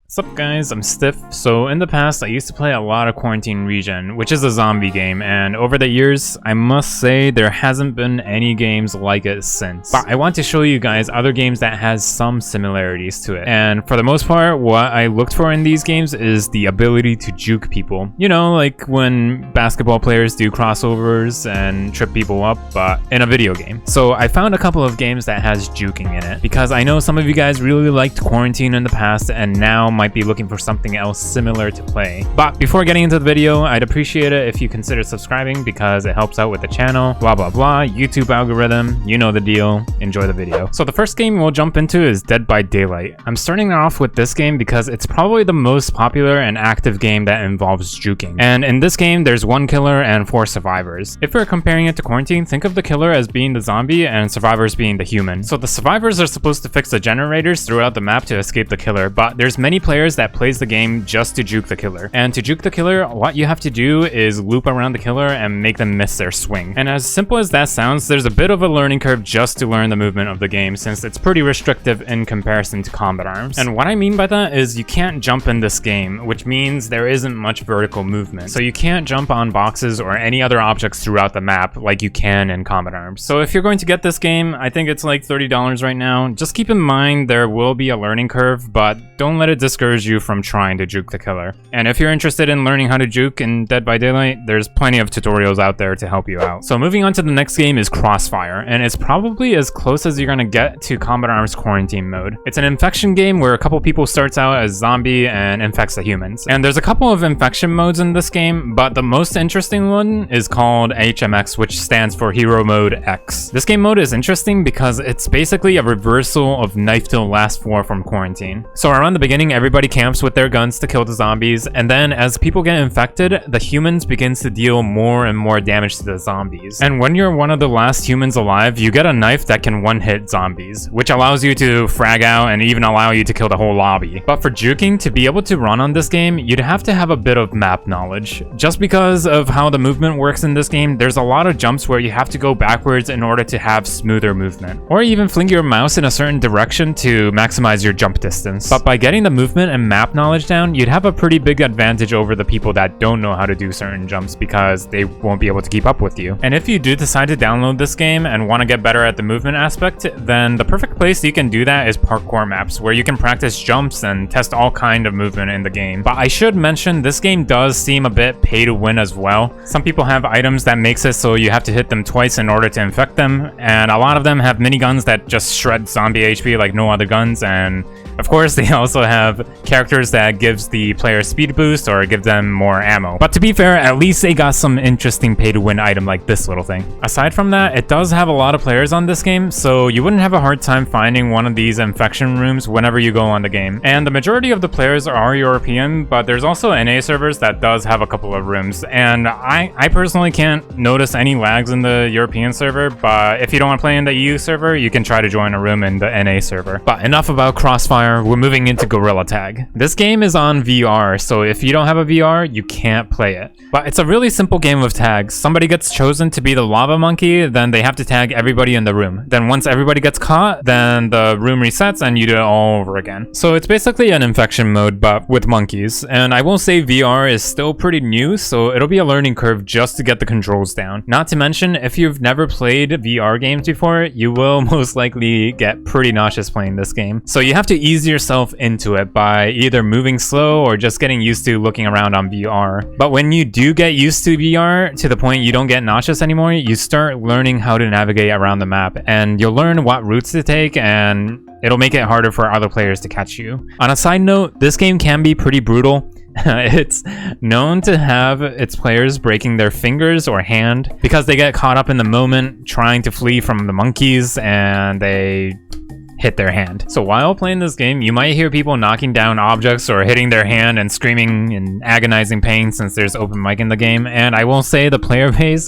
What's up guys, I'm Stiff. So in the past I used to play a lot of Quarantine Regen, which is a zombie game, and over the years I must say there hasn't been any games like it since. But I want to show you guys other games that has some similarities to it. And for the most part, what I looked for in these games is the ability to juke people. You know, like when basketball players do crossovers and trip people up, but in a video game. So I found a couple of games that has juking in it, because I know some of you guys really liked Quarantine in the past and now might be looking for something else similar to play. But before getting into the video, I'd appreciate it if you consider subscribing because it helps out with the channel, blah blah blah, YouTube algorithm, you know the deal. Enjoy the video. So the first game we'll jump into is Dead by Daylight. I'm starting off with this game because it's probably the most popular and active game that involves juking. And in this game, there's one killer and 4 survivors. If we're comparing it to Quarantine, think of the killer as being the zombie and survivors being the human. So the survivors are supposed to fix the generators throughout the map to escape the killer, but there's many players that plays the game just to juke the killer. And to juke the killer, what you have to do is loop around the killer and make them miss their swing. And as simple as that sounds, there's a bit of a learning curve just to learn the movement of the game, since it's pretty restrictive in comparison to combat arms. And what I mean by that is you can't jump in this game, which means there isn't much vertical movement. So you can't jump on boxes or any other objects throughout the map like you can in combat arms. So if you're going to get this game, I think it's like $30 right now. Just keep in mind there will be a learning curve, but don't let it discourage you from trying to juke the killer. And if you're interested in learning how to juke in Dead by Daylight, there's plenty of tutorials out there to help you out. So moving on to the next game is Crossfire, and it's probably as close as you're gonna get to Combat Arms Quarantine mode. It's an infection game where a couple people starts out as zombie and infects the humans. And there's a couple of infection modes in this game, but the most interesting one is called HMX, which stands for Hero Mode X. This game mode is interesting because it's basically a reversal of Knife Till Last 4 from Quarantine. So around the beginning, everybody camps with their guns to kill the zombies, and then as people get infected, the humans begins to deal more and more damage to the zombies. And when you're one of the last humans alive, you get a knife that can one-hit zombies, which allows you to frag out and even allow you to kill the whole lobby. But for juking, to be able to run on this game, you'd have to have a bit of map knowledge. Just because of how the movement works in this game, there's a lot of jumps where you have to go backwards in order to have smoother movement, or even fling your mouse in a certain direction to maximize your jump distance. But by getting the movement and map knowledge down, you'd have a pretty big advantage over the people that don't know how to do certain jumps because they won't be able to keep up with you. And if you do decide to download this game and want to get better at the movement aspect, then the perfect place you can do that is parkour maps, where you can practice jumps and test all kind of movement in the game. But I should mention, this game does seem a bit pay to win as well. Some people have items that makes it so you have to hit them twice in order to infect them, and a lot of them have miniguns that just shred zombie HP like no other guns, and of course they also have characters that gives the player speed boost or give them more ammo. But to be fair, at least they got some interesting pay to win item like this little thing. Aside from that, it does have a lot of players on this game, so you wouldn't have a hard time finding one of these infection rooms whenever you go on the game. And the majority of the players are European, but there's also NA servers that does have a couple of rooms. And I personally can't notice any lags in the European server, but if you don't want to play in the EU server, you can try to join a room in the NA server. But enough about Crossfire, we're moving into Gorilla Tag. This game is on VR, so if you don't have a VR, you can't play it. But it's a really simple game of tags. Somebody gets chosen to be the lava monkey, then they have to tag everybody in the room. Then once everybody gets caught, then the room resets and you do it all over again. So it's basically an infection mode, but with monkeys. And I will say VR is still pretty new, so it'll be a learning curve just to get the controls down. Not to mention, if you've never played VR games before, you will most likely get pretty nauseous playing this game. So you have to ease yourself into it by either moving slow or just getting used to looking around on VR. But when you do get used to VR to the point you don't get nauseous anymore, you start learning how to navigate around the map, and you'll learn what routes to take, and it'll make it harder for other players to catch you. On a side note, this game can be pretty brutal. It's known to have its players breaking their fingers or hand because they get caught up in the moment trying to flee from the monkeys and they hit their hand. So while playing this game, you might hear people knocking down objects or hitting their hand and screaming in agonizing pain since there's open mic in the game. And I will say the player base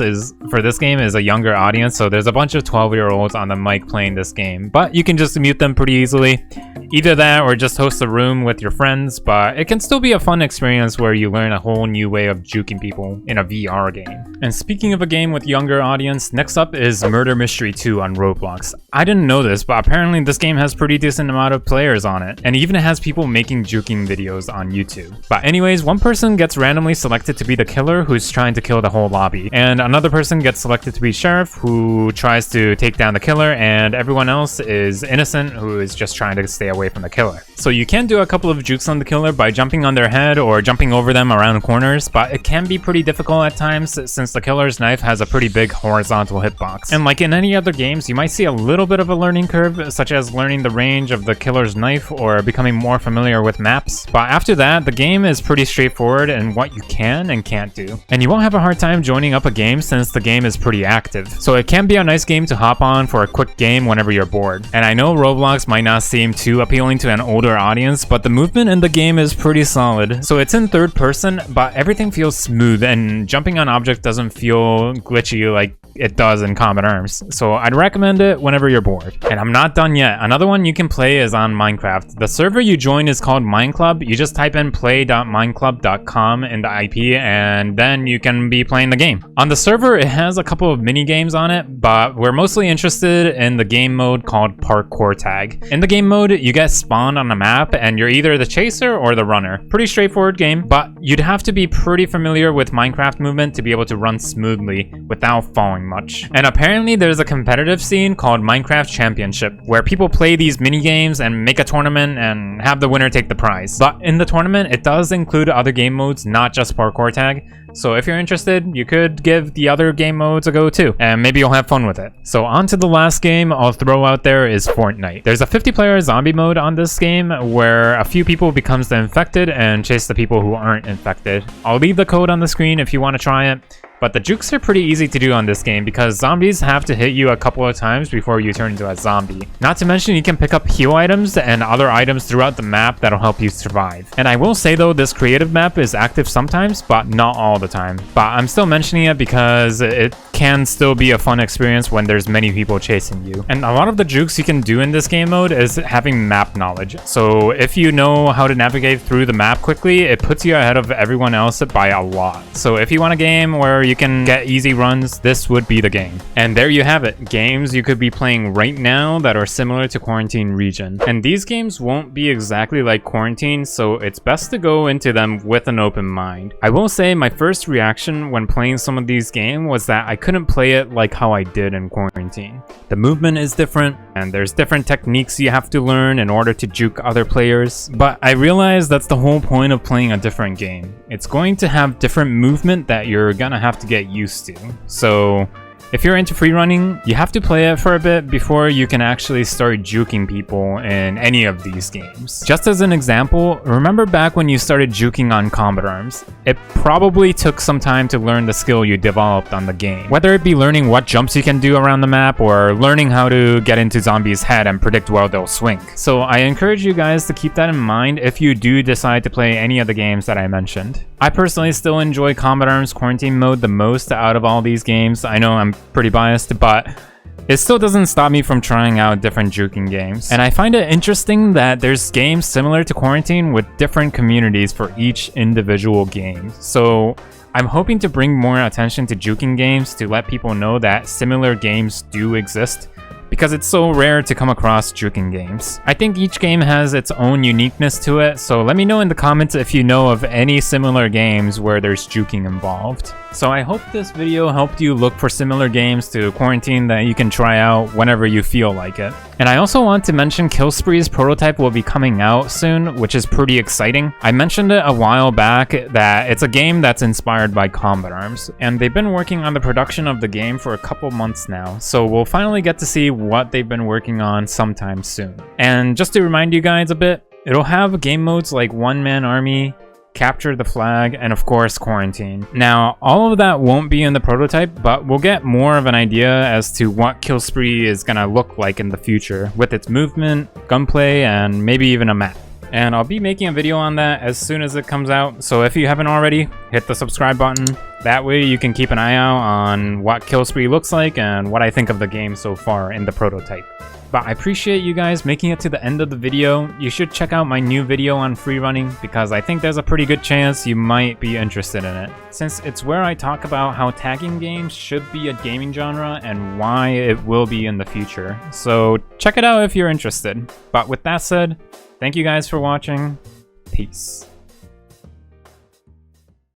for this game is a younger audience, so there's a bunch of 12-year-olds on the mic playing this game, but you can just mute them pretty easily. Either that or just host a room with your friends, but it can still be a fun experience where you learn a whole new way of juking people in a VR game. And speaking of a game with younger audience, next up is Murder Mystery 2 on Roblox. I didn't know this, but apparently this game has pretty decent amount of players on it, and even has people making juking videos on YouTube. But anyways, one person gets randomly selected to be the killer who's trying to kill the whole lobby, and another person gets selected to be sheriff who tries to take down the killer, and everyone else is innocent who is just trying to stay away from the killer. So you can do a couple of jukes on the killer by jumping on their head or jumping over them around corners, but it can be pretty difficult at times since the killer's knife has a pretty big horizontal hitbox. And like in any other games, you might see a little bit of a learning curve, such as learning the range of the killer's knife or becoming more familiar with maps. But after that, the game is pretty straightforward in what you can and can't do. And you won't have a hard time joining up a game since the game is pretty active. So it can be a nice game to hop on for a quick game whenever you're bored. And I know Roblox might not seem too appealing to an older audience, but the movement in the game is pretty solid. So it's in third person, but everything feels smooth and jumping on objects doesn't feel glitchy like it does in Combat Arms. So I'd recommend it whenever you're bored. And I'm not done yet. Another one you can play is on Minecraft. The server you join is called Mineclub. You just type in play.mineclub.com in the IP and then you can be playing the game. On the server, it has a couple of mini games on it, but we're mostly interested in the game mode called Parkour Tag. In the game mode, you get spawned on a map and you're either the chaser or the runner. Pretty straightforward game, but you'd have to be pretty familiar with Minecraft movement to be able to run smoothly without falling much. And apparently there's a competitive scene called Minecraft Championship where people play these mini games and make a tournament and have the winner take the prize. But in the tournament, it does include other game modes, not just Parkour Tag. So if you're interested, you could give the other game modes a go too, and maybe you'll have fun with it. So on to the last game I'll throw out there is Fortnite. There's a 50-player zombie mode on this game where a few people becomes the infected and chase the people who aren't infected. I'll leave the code on the screen if you want to try it. But the jukes are pretty easy to do on this game because zombies have to hit you a couple of times before you turn into a zombie. Not to mention you can pick up heal items and other items throughout the map that'll help you survive. And I will say though, this creative map is active sometimes, but not all the time. But I'm still mentioning it because it can still be a fun experience when there's many people chasing you. And a lot of the jukes you can do in this game mode is having map knowledge. So if you know how to navigate through the map quickly, it puts you ahead of everyone else by a lot. So if you want a game where you can get easy runs, this would be the game. And there you have it, games you could be playing right now that are similar to Quarantine Regen. And these games won't be exactly like Quarantine, so it's best to go into them with an open mind. I will say my first reaction when playing some of these games was that I couldn't play it like how I did in Quarantine. The movement is different, and there's different techniques you have to learn in order to juke other players. But I realized that's the whole point of playing a different game. It's going to have different movement that you're gonna have to get used to. So if you're into freerunning, you have to play it for a bit before you can actually start juking people in any of these games. Just as an example, remember back when you started juking on Combat Arms? It probably took some time to learn the skill you developed on the game. Whether it be learning what jumps you can do around the map or learning how to get into zombies' head and predict where they'll swing. So I encourage you guys to keep that in mind if you do decide to play any of the games that I mentioned. I personally still enjoy Combat Arms Quarantine mode the most out of all these games. I know I'm pretty biased, but it still doesn't stop me from trying out different juking games. And I find it interesting that there's games similar to Quarantine with different communities for each individual game. So I'm hoping to bring more attention to juking games to let people know that similar games do exist, because it's so rare to come across juking games. I think each game has its own uniqueness to it, so let me know in the comments if you know of any similar games where there's juking involved. So I hope this video helped you look for similar games to Quarantine that you can try out whenever you feel like it. And I also want to mention Kill Spree's prototype will be coming out soon, which is pretty exciting. I mentioned it a while back that it's a game that's inspired by Combat Arms, and they've been working on the production of the game for a couple months now, so we'll finally get to see what they've been working on sometime soon. And just to remind you guys a bit, it'll have game modes like One Man Army, Capture the Flag, and of course Quarantine. Now, all of that won't be in the prototype, but we'll get more of an idea as to what Kill Spree is gonna look like in the future, with its movement, gunplay, and maybe even a map. And I'll be making a video on that as soon as it comes out, so if you haven't already, hit the subscribe button. That way you can keep an eye out on what Kill Spree looks like and what I think of the game so far in the prototype. But I appreciate you guys making it to the end of the video. You should check out my new video on freerunning because I think there's a pretty good chance you might be interested in it, since it's where I talk about how tagging games should be a gaming genre and why it will be in the future. So check it out if you're interested. But with that said, thank you guys for watching. Peace.